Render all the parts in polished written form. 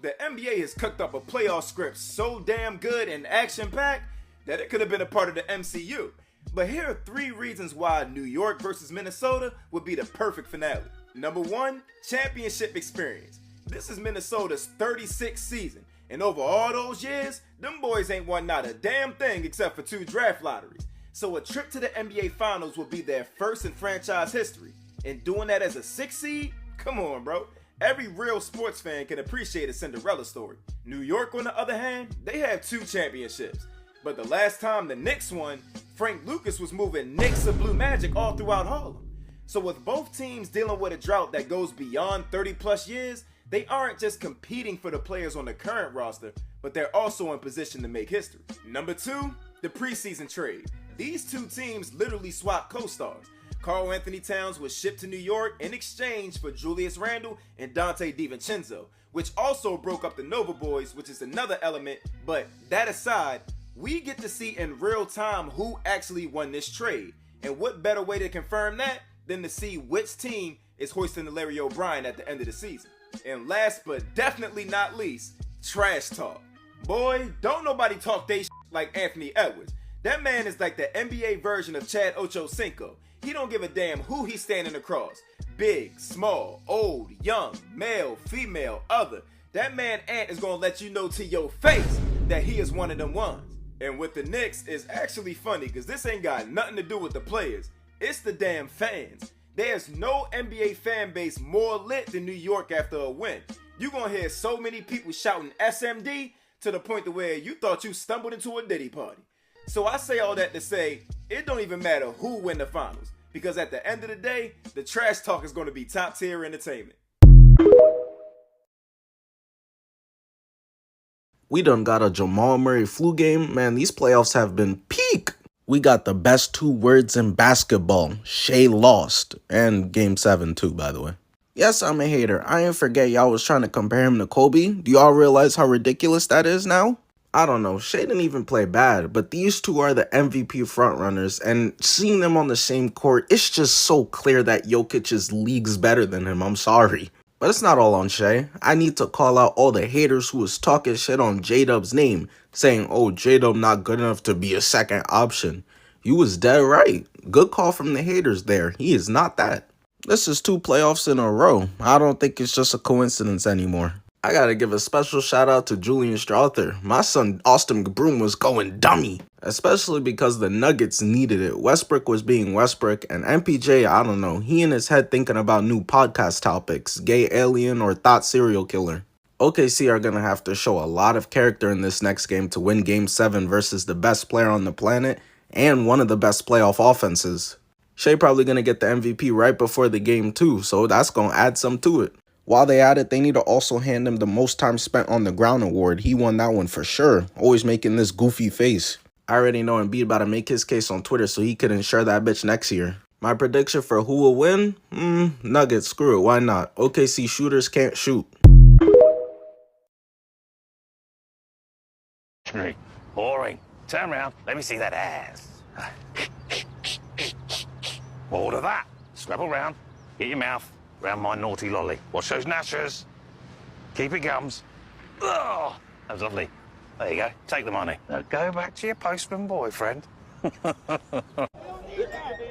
the NBA has cooked up a playoff script so damn good and action-packed that it could have been a part of the MCU. But here are 3 reasons why New York versus Minnesota would be the perfect finale. Number 1, championship experience. This is Minnesota's 36th season, and over all those years, them boys ain't won not a damn thing except for 2 draft lotteries. So a trip to the NBA Finals will be their first in franchise history, and doing that as a 6th seed? Come on, bro. Every real sports fan can appreciate a Cinderella story. New York, on the other hand, they have 2 championships. But the last time the Knicks won, Frank Lucas was moving Knicks of Blue Magic all throughout Harlem. So with both teams dealing with a drought that goes beyond 30 plus years, they aren't just competing for the players on the current roster, but they're also in position to make history. Number 2, the preseason trade. These 2 teams literally swapped co-stars. Karl Anthony Towns was shipped to New York in exchange for Julius Randle and Dante DiVincenzo, which also broke up the Nova Boys, which is another element, but that aside, we get to see in real time who actually won this trade. And what better way to confirm that than to see which team is hoisting the Larry O'Brien at the end of the season. And last but definitely not least, trash talk. Boy, don't nobody talk they like Anthony Edwards. That man is like the NBA version of Chad Ochocinco. He don't give a damn who he's standing across. Big, small, old, young, male, female, other. That man Ant is gonna let you know to your face that he is one of them ones. And with the Knicks, it's actually funny because this ain't got nothing to do with the players. It's the damn fans. There's no NBA fan base more lit than New York after a win. You gonna hear so many people shouting SMD to the point to where you thought you stumbled into a Diddy party. So I say all that to say, it don't even matter who win the finals, because at the end of the day, the trash talk is going to be top tier entertainment. We done got a Jamal Murray flu game. Man, these playoffs have been peak. We got the best 2 words in basketball. Shea lost. And game 7 too, by the way. Yes, I'm a hater. I ain't forget y'all was trying to compare him to Kobe. Do y'all realize how ridiculous that is now? I don't know, Shea didn't even play bad, but these 2 are the MVP frontrunners, and seeing them on the same court, it's just so clear that Jokic is leagues better than him, I'm sorry. But it's not all on Shea. I need to call out all the haters who was talking shit on J-Dub's name, saying, oh, J-Dub not good enough to be a second option. You was dead right. Good call from the haters there. He is not that. This is 2 playoffs in a row. I don't think it's just a coincidence anymore. I gotta give a special shout out to Julian Strawther. My son Austin Broom was going dummy, especially because the Nuggets needed it. Westbrook was being Westbrook, and MPJ, I don't know, he in his head thinking about new podcast topics, gay alien or thought serial killer. OKC are gonna have to show a lot of character in this next game to win game 7 versus the best player on the planet and one of the best playoff offenses. Shea probably gonna get the MVP right before the game too, so that's gonna add some to it. While they at it, they need to also hand him the most time spent on the ground award. He won that one for sure, always making this goofy face. I already know Embiid about to make his case on Twitter so he could ensure that bitch next year. My prediction for who will win? Nuggets, screw it, why not? OKC shooters can't shoot. 3. Boring. Turn around, let me see that ass. Order that. Scrabble round, get your mouth round my naughty lolly. Watch those gnashers. Keep it gums. Oh, that was lovely. There you go. Take the money. Now go back to your postman boyfriend. This is the New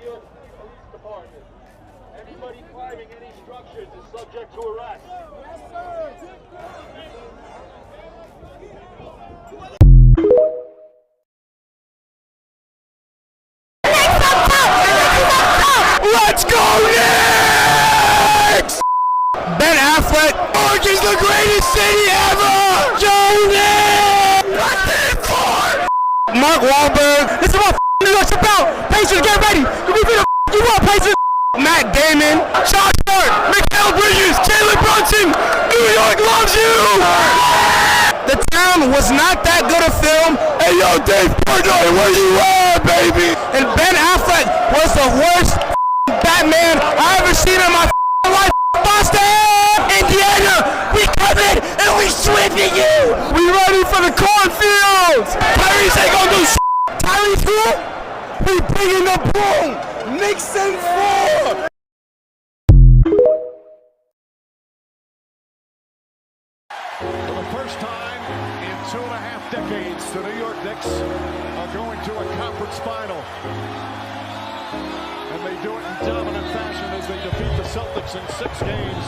York Police Department. Anybody climbing any structures is subject to arrest. Yes, sir. Let's go, Knicks! Ben Affleck, York is the greatest city ever! Joe What's it for? Mark Wahlberg, this is what New York's about! Patience, get ready! You be the you want, Patience! Matt Damon, Josh Hart, Mikhail Bridges, Jalen Brunson, New York loves you! The Town was not that good a film. Hey yo, Dave Portnoy, where you at, baby? And Ben Affleck was the worst Batman I ever seen in my life. Boston, Indiana, we coming and we sweeping you. We ready for the cornfields. Tyrese ain't gonna do shit. Tyrese who? We bringing the boom. Knicks in 4. decades, the New York Knicks are going to a conference final. And they do it in dominant fashion as they defeat the Celtics in 6 games.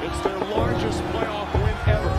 It's their largest playoff win ever.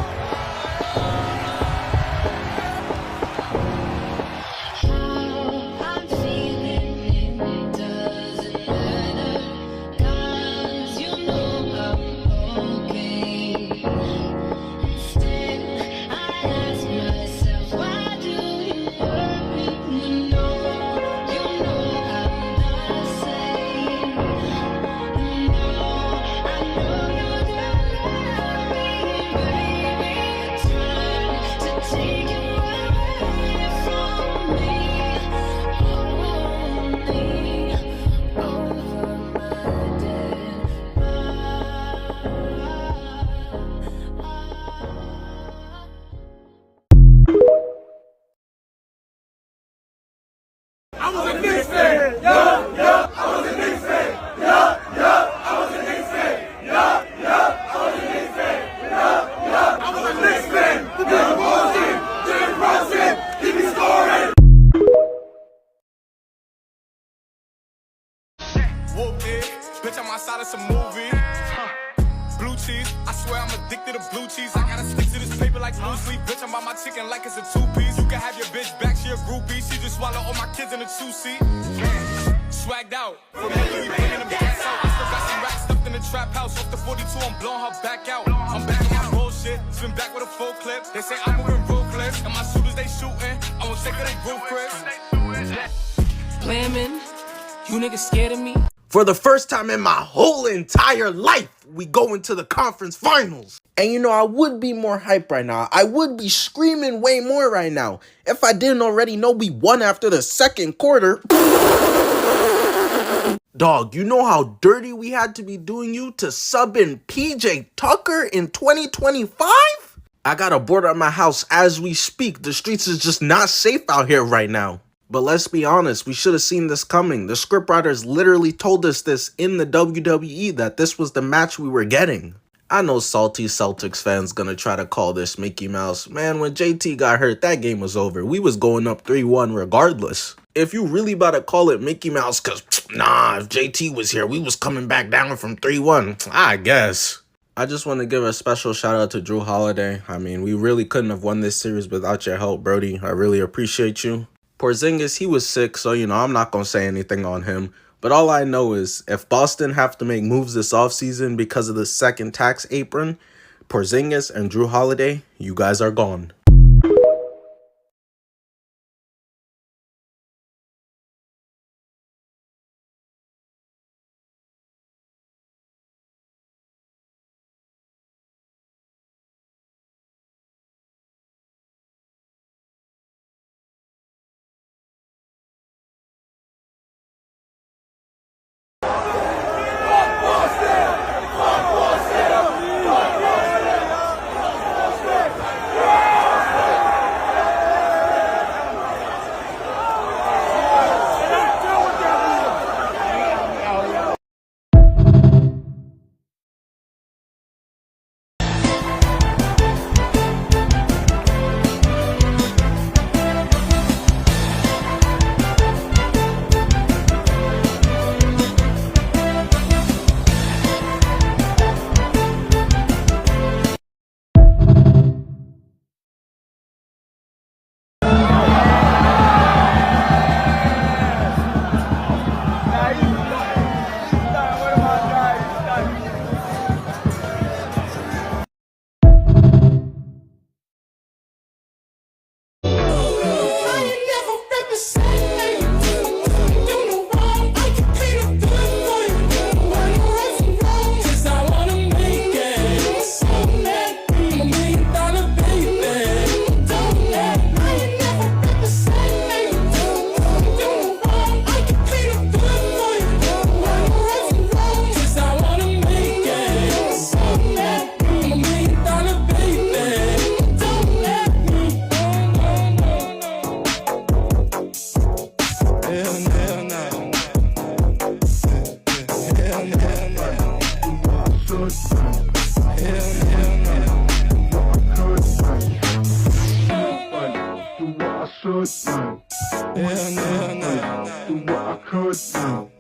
Bitch, I'm outside of some movie. Blue cheese, I swear I'm addicted to blue cheese. I gotta stick to this paper like blue sleep. Bitch, I'm on my chicken like it's a 2-piece. You can have your bitch back, she a groupie. She just swallow all my kids in a 2-seat. Swagged out, remember we bringing them gas out. I still got some racks stuffed in the trap house. Off the 42, I'm blowing her back out. I'm back on my bullshit, spin back with a full clip. They say I'm moving ruthless, and my shooters they shooting. I won't take her they roof, Chris. Blamin', you niggas scared of me? For the first time in my whole entire life, we go into the conference finals. And you know, I would be more hyped right now. I would be screaming way more right now if I didn't already know we won after the second quarter. Dog, you know how dirty we had to be doing you to sub in PJ Tucker in 2025? I got a board at my house as we speak. The streets is just not safe out here right now. But let's be honest, we should have seen this coming. The scriptwriters literally told us this in the WWE, that this was the match we were getting. I know salty Celtics fans gonna try to call this Mickey Mouse. Man, when JT got hurt, that game was over. We was going up 3-1 regardless. If you really about to call it Mickey Mouse, cause nah, if JT was here, we was coming back down from 3-1, I guess. I just want to give a special shout out to Drew Holiday. I mean, we really couldn't have won this series without your help, Brody. I really appreciate you. Porzingis, he was sick, so, you know, I'm not going to say anything on him. But all I know is if Boston have to make moves this offseason because of the second tax apron, Porzingis and Drew Holiday, you guys are gone.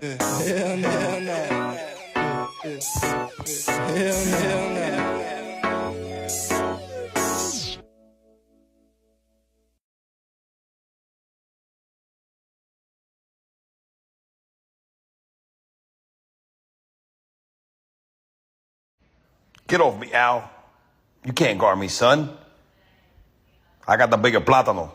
Hell no. Hell no. Hell no. Hell no. Get off me, Al. You can't guard me, son. I got the bigger plátano.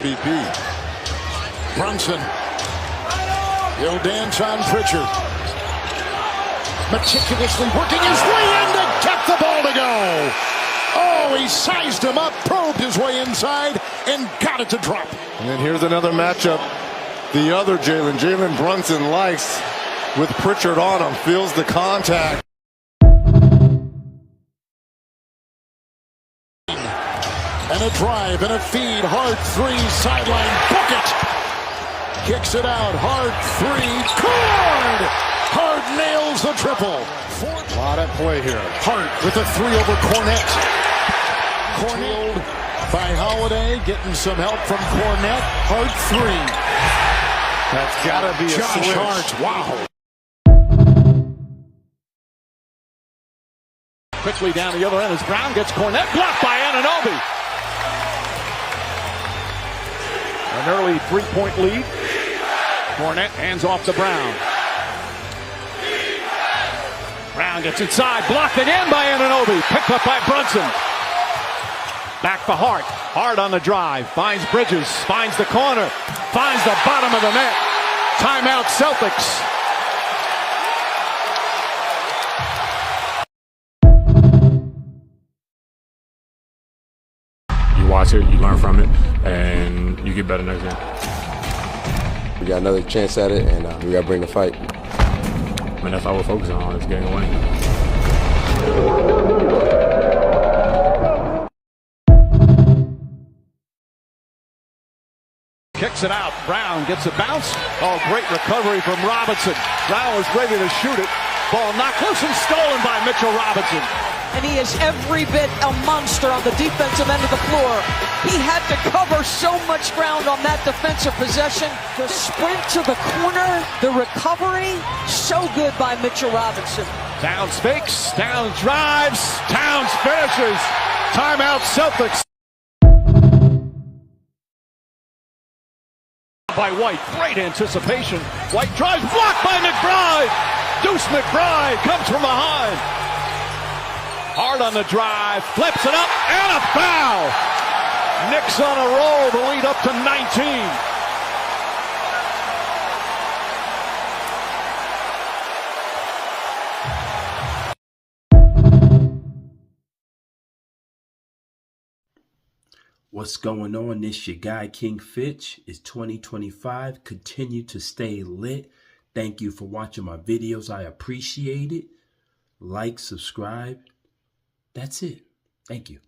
BP. Brunson. He'll dance on Pritchard. Meticulously working his way in to get the ball to go. Oh, he sized him up, probed his way inside, and got it to drop. And then here's another matchup. The other Jalen Brunson likes with Pritchard on him. Feels the contact. And a drive and a feed. Hard three, sideline, book it. Kicks it out, hard three, Cord! Hard nails the triple. A lot at play here. Hart with a three over Cornette. Cornelled by Holiday, getting some help from Cornette. Hard three. That's gotta be a Josh switch. Hart, wow. Quickly down the other end as Brown gets Cornette blocked by Anunoby. An early three-point lead. Cornette hands off to Brown. Brown gets inside, blocked again by Anunoby. Picked up by Brunson. Back for Hart. Hart on the drive. Finds Bridges. Finds the corner. Finds the bottom of the net. Timeout Celtics. Watch it, you learn from it, and you get better next game. We got another chance at it, and we got to bring the fight. I mean, that's all we're focusing on, is getting a win. Kicks it out. Brown gets a bounce. Oh, great recovery from Robinson. Brown was ready to shoot it. Ball knocked loose and stolen by Mitchell Robinson. And he is every bit a monster on the defensive end of the floor. He had to cover so much ground on that defensive possession. The sprint to the corner, the recovery, so good by Mitchell Robinson. Towns fakes, Towns drives, Towns finishes. Timeout Celtics. By White, great anticipation. White drives, blocked by McBride. Deuce McBride comes from behind. Hard on the drive, flips it up, and a foul! Knicks on a roll, the lead up to 19. What's going on? This your guy, King Fitch. It's 2025. Continue to stay lit. Thank you for watching my videos. I appreciate it. Like, subscribe. That's it. Thank you.